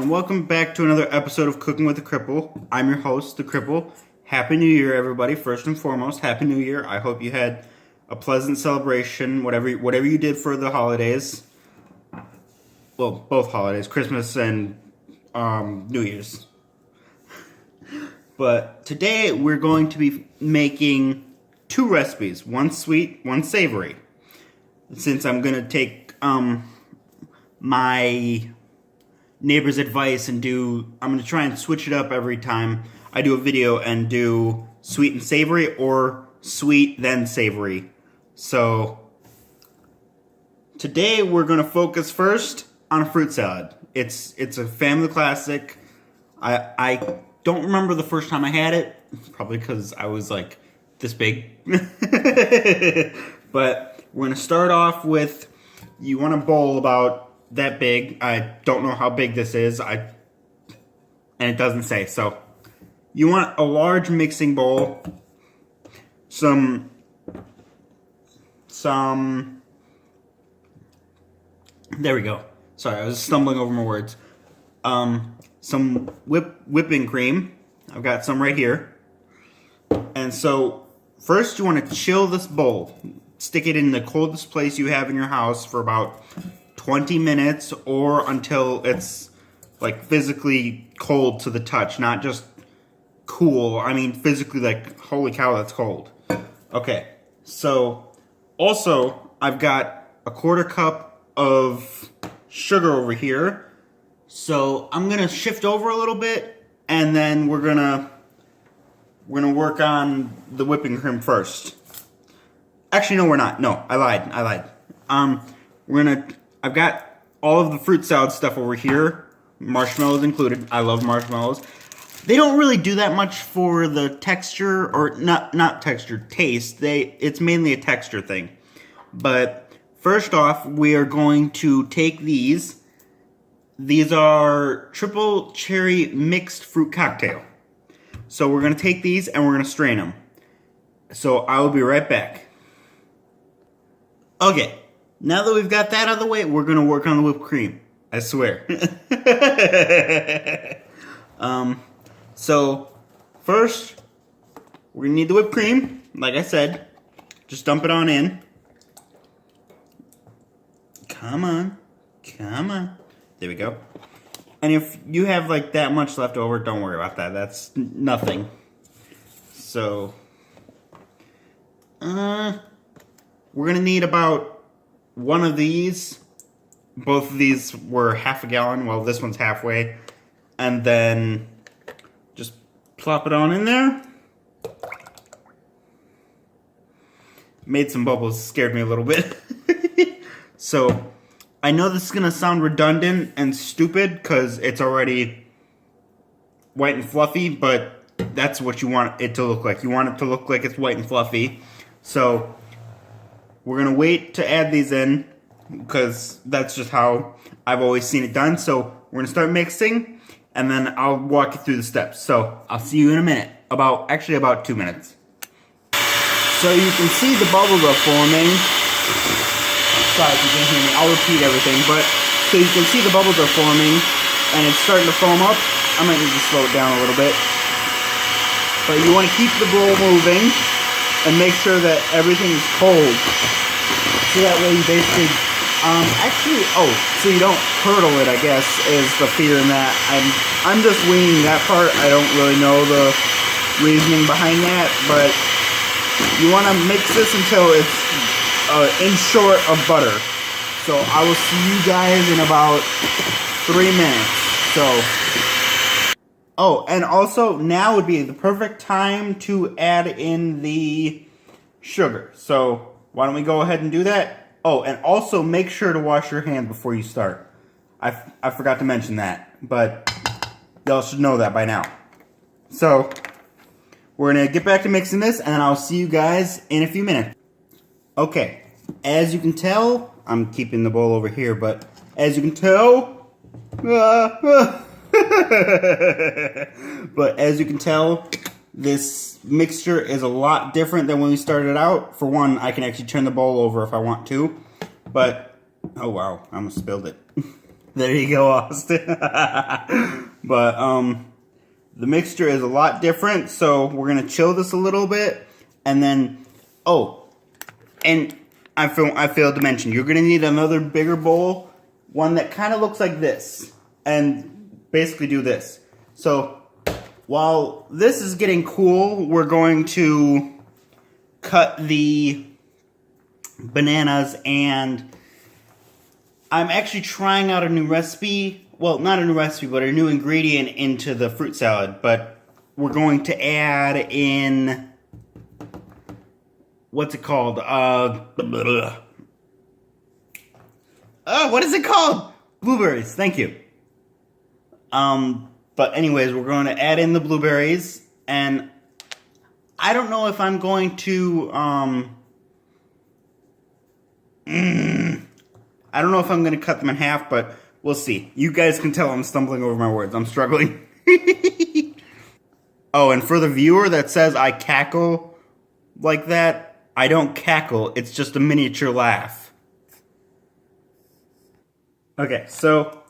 and welcome back to another episode of Cooking with the Cripple. I'm your host, the Cripple. Happy New Year, everybody. First and foremost, Happy New Year. I hope you had a pleasant celebration, whatever you did for the holidays. Well, both holidays, Christmas and New Year's. But today we're going to be making two recipes, one sweet, one savory. Since I'm going to take my neighbor's advice and I'm going to try and switch it up every time I do a video and do sweet and savory or sweet then savory. So today we're going to focus first on a fruit salad. It's a family classic. I don't remember the first time I had it, probably because I was like this big. But we're going to start off with, you want a bowl about that big. I don't know how big this is. And it doesn't say. So you want a large mixing bowl. Some there we go. Sorry, I was stumbling over my words. Some whipping cream. I've got some right here. And so first you want to chill this bowl. Stick it in the coldest place you have in your house for about 20 minutes or until it's like physically cold to the touch, not just cool. I mean physically, like, holy cow, that's cold. Okay, so also I've got a 1/4 cup of sugar over here. So I'm gonna shift over a little bit and then we're gonna work on the whipping cream first. Actually, no, we're not. No, I lied. I've got all of the fruit salad stuff over here, marshmallows included. I love marshmallows. They don't really do that much for the texture, or not texture, taste. It's mainly a texture thing. But first off, we are going to take these. These are triple cherry mixed fruit cocktail. So we're going to take these and we're going to strain them. So I will be right back. Okay. Now that we've got that out of the way, we're going to work on the whipped cream. I swear. So, first, we're going to need the whipped cream. Like I said, just dump it on in. Come on. There we go. And if you have like that much left over, don't worry about that. That's nothing. So, we're going to need about one of these. Both of these were 1/2 gallon. Well, this one's halfway. And then just plop it on in there. Made some bubbles. Scared me a little bit. So, I know this is going to sound redundant and stupid because it's already white and fluffy, but that's what you want it to look like. You want it to look like it's white and fluffy. So we're going to wait to add these in because that's just how I've always seen it done. So we're going to start mixing and then I'll walk you through the steps. So I'll see you in a minute. About 2 minutes. So you can see the bubbles are forming. Sorry if you can hear me. I'll repeat everything. But so you can see the bubbles are forming and it's starting to foam up. I might need to slow it down a little bit. But you want to keep the bowl moving and make sure that everything is cold. So that way you basically, so you don't curdle it, I guess, is the fear in that. I'm just winging that part. I don't really know the reasoning behind that, but you want to mix this until it's in short of butter. So I will see you guys in about 3 minutes. Oh, and also now would be the perfect time to add in the sugar. So why don't we go ahead and do that? Oh, and also make sure to wash your hands before you start. I forgot to mention that, but y'all should know that by now. So we're going to get back to mixing this, and I'll see you guys in a few minutes. Okay, as you can tell, I'm keeping the bowl over here, but as you can tell, but as you can tell, this mixture is a lot different than when we started out. For one, I can actually turn the bowl over if I want to, but, oh wow, I almost spilled it. There you go, Austin. But the mixture is a lot different, so we're gonna chill this a little bit, and then and I failed to mention, you're gonna need another bigger bowl, one that kind of looks like this, and basically do this. So while this is getting cool, we're going to cut the bananas, and I'm actually trying out a new recipe. Well, not a new recipe, but a new ingredient into the fruit salad. But we're going to add in, what's it called? What is it called? Blueberries. Thank you. But anyways, we're going to add in the blueberries, and I don't know if I'm going to, I don't know if I'm going to cut them in half, but we'll see. You guys can tell I'm stumbling over my words. I'm struggling. Oh, and for the viewer that says I cackle like that, I don't cackle. It's just a miniature laugh. Okay, so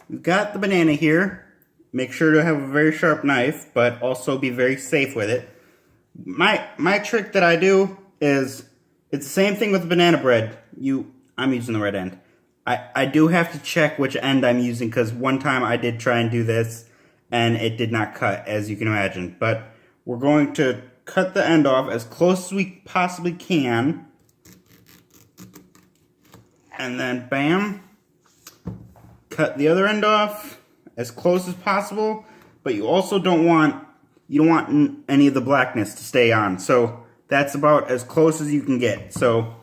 we've got the banana here. Make sure to have a very sharp knife, but also be very safe with it. My trick that I do is, it's the same thing with banana bread. I'm using the right end. I do have to check which end I'm using, because one time I did try and do this and it did not cut, as you can imagine. But we're going to cut the end off as close as we possibly can. And then bam, cut the other end off as close as possible, but you also don't want any of the blackness to stay on. So that's about as close as you can get. So,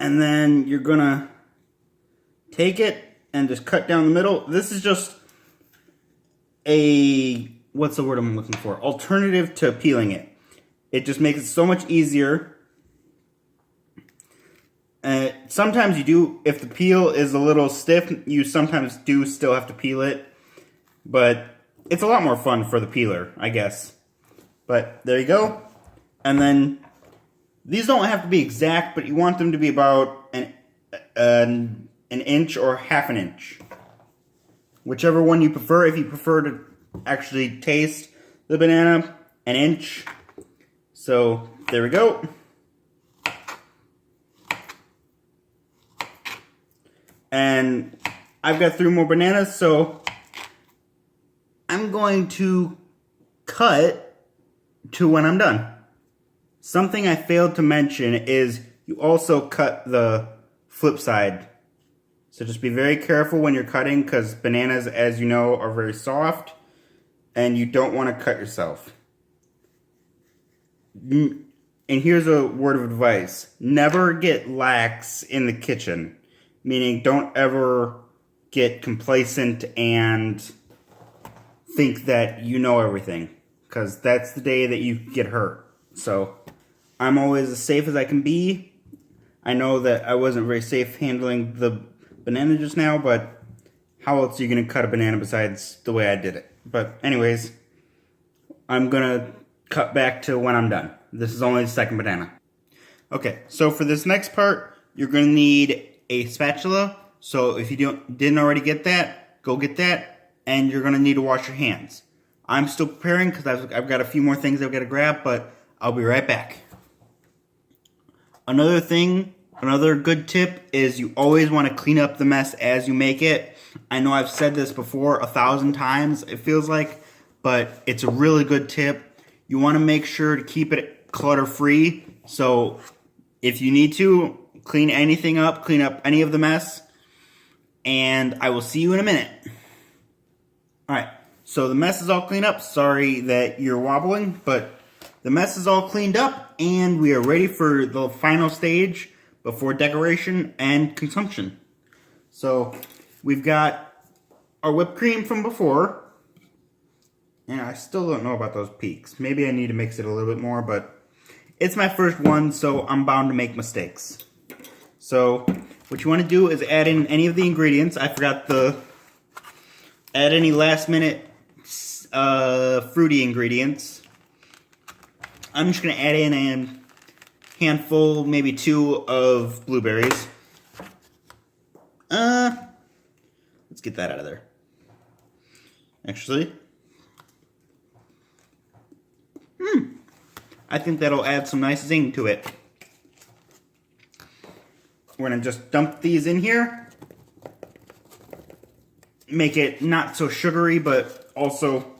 and then you're gonna take it and just cut down the middle. This is just what's the word I'm looking for? Alternative to peeling it. It just makes it so much easier. Sometimes you do, if the peel is a little stiff, you sometimes do still have to peel it. But it's a lot more fun for the peeler, I guess. But there you go. And then these don't have to be exact, but you want them to be about an inch or half an inch. Whichever one you prefer. If you prefer to actually taste the banana, an inch. So there we go. And I've got 3 more bananas, so I'm going to cut to when I'm done. Something I failed to mention is you also cut the flip side. So just be very careful when you're cutting, because bananas, as you know, are very soft and you don't want to cut yourself. And here's a word of advice. Never get lax in the kitchen. Meaning, don't ever get complacent and think that you know everything, because that's the day that you get hurt. So I'm always as safe as I can be. I know that I wasn't very safe handling the banana just now, but how else are you going to cut a banana besides the way I did it? But anyways, I'm going to cut back to when I'm done. This is only the second banana. Okay, so for this next part, you're going to need a spatula. So if you didn't already get that, go get that, and you're gonna need to wash your hands. I'm still preparing because I've got a few more things I've got to grab, but I'll be right back. Another good tip is you always want to clean up the mess as you make it. I know I've said this before 1,000 times, it feels like, but it's a really good tip. You want to make sure to keep it clutter-free. So if you need to, clean anything up, clean up any of the mess, and I will see you in a minute. Alright, so the mess is all cleaned up. Sorry that you're wobbling, but the mess is all cleaned up, and we are ready for the final stage before decoration and consumption. So, we've got our whipped cream from before, and I still don't know about those peaks. Maybe I need to mix it a little bit more, but it's my first one, so I'm bound to make mistakes. So, what you want to do is add in any of the ingredients. I forgot to add any last minute fruity ingredients. I'm just going to add in a handful, maybe 2 of blueberries. Let's get that out of there. Actually, I think that'll add some nice zing to it. We're gonna just dump these in here. Make it not so sugary, but also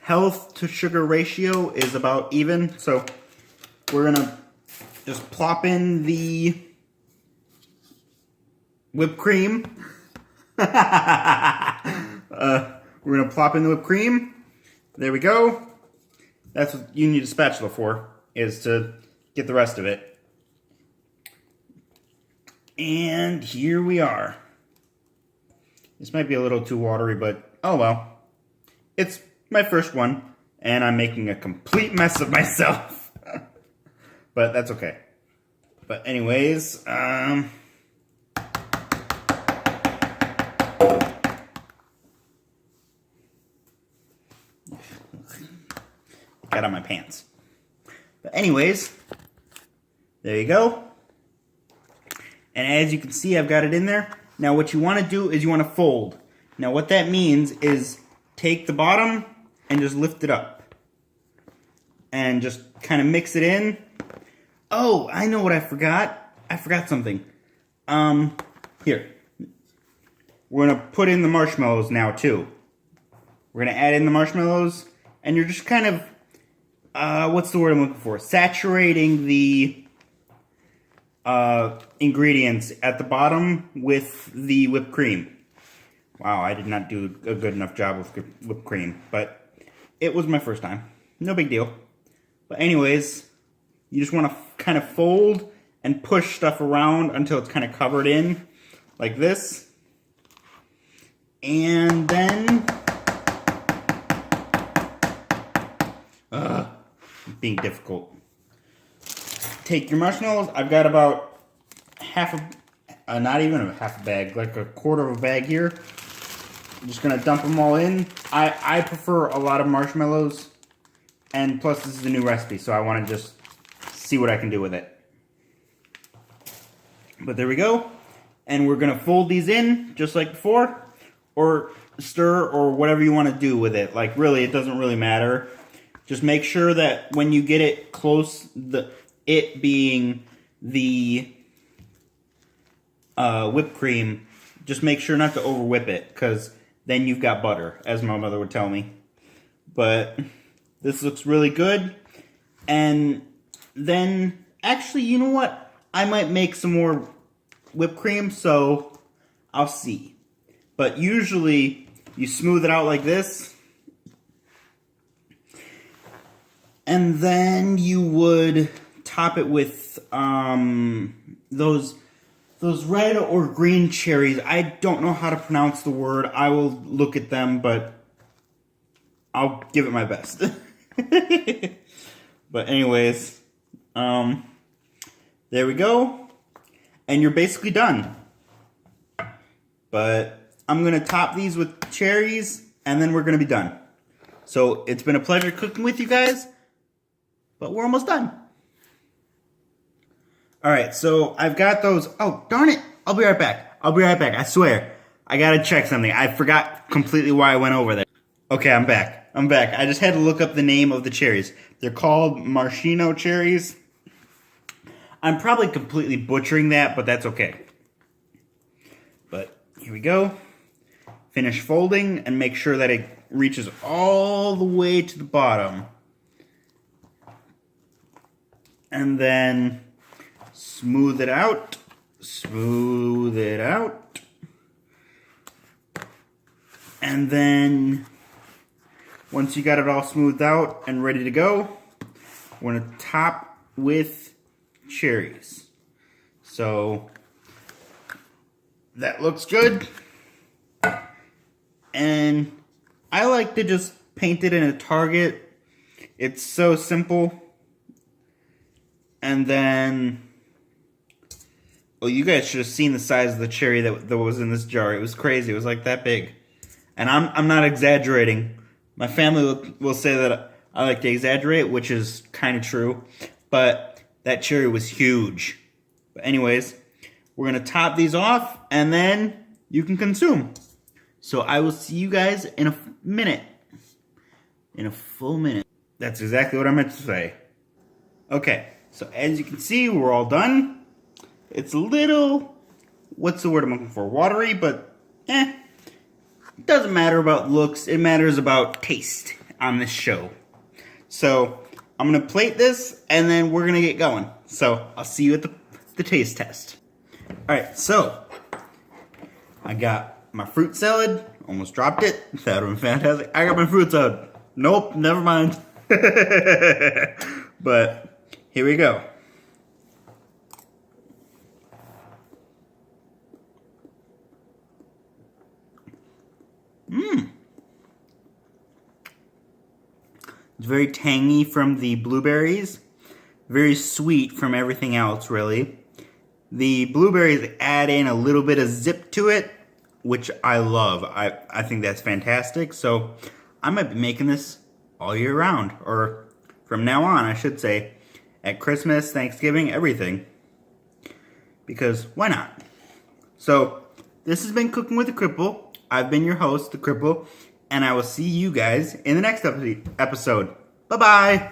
health to sugar ratio is about even. So we're gonna just plop in the whipped cream. We're gonna plop in the whipped cream. There we go. That's what you need a spatula for, is to get the rest of it. And here we are. This might be a little too watery, but oh well. It's my first one, and I'm making a complete mess of myself. But that's okay. But anyways, got on my pants. But anyways, there you go. And as you can see, I've got it in there. Now what you want to do is you want to fold. Now what that means is take the bottom and just lift it up. And just kind of mix it in. Oh, I know what I forgot. I forgot something. Here. We're going to put in the marshmallows now too. We're going to add in the marshmallows. And you're just kind of, what's the word I'm looking for? Saturating the ingredients at the bottom with the whipped cream. Wow, I did not do a good enough job with whipped cream, but it was my first time. No big deal. But anyways, you just want to kind of fold and push stuff around until it's kind of covered in, like this. And then, being difficult. Take your marshmallows. I've got about not even a half a bag, like a quarter of a bag here. I'm just gonna dump them all in. I prefer a lot of marshmallows, and plus this is a new recipe, so I want to just see what I can do with it. But there we go. And we're gonna fold these in just like before, or stir, or whatever you want to do with it. Like really, it doesn't really matter. Just make sure that when you get it close, it being the whipped cream, just make sure not to over whip it, because then you've got butter, as my mother would tell me. But this looks really good. And then, actually, you know what? I might make some more whipped cream, so I'll see. But usually, you smooth it out like this. And then you would top it with those red or green cherries. I don't know how to pronounce the word. I will look at them, but I'll give it my best. But anyways, there we go. And you're basically done. But I'm going to top these with cherries, and then we're going to be done. So it's been a pleasure cooking with you guys, but we're almost done. Alright, so I've got those. Oh, darn it. I'll be right back. I swear. I gotta check something. I forgot completely why I went over there. Okay, I'm back. I just had to look up the name of the cherries. They're called maraschino cherries. I'm probably completely butchering that, but that's okay. But here we go. Finish folding and make sure that it reaches all the way to the bottom. And then smooth it out. And then once you got it all smoothed out and ready to go, we're going to top with cherries. So that looks good. And I like to just paint it in a target. It's so simple. And then, well, you guys should have seen the size of the cherry that was in this jar. It was crazy. It was like that big. And I'm not exaggerating. My family will say that I like to exaggerate, which is kind of true. But that cherry was huge. But anyways, We're going to top these off, and then you can consume. So I will see you guys in a minute. In a full minute. That's exactly what I meant to say. Okay, so as you can see, we're all done. It's a little, what's the word I'm looking for? Watery, but it doesn't matter about looks. It matters about taste on this show. So I'm going to plate this, and then we're going to get going. So I'll see you at the taste test. Alright, so I got my fruit salad. Almost dropped it. That would have been fantastic. I got my fruit salad. Nope, never mind. But here we go. It's very tangy from the blueberries. Very sweet from everything else, really. The blueberries add in a little bit of zip to it, which I love. I think that's fantastic. So I might be making this all year round, or from now on, I should say, at Christmas, Thanksgiving, everything. Because why not? So this has been Cooking with the Cripple. I've been your host, the Cripple, and I will see you guys in the next episode. Bye-bye.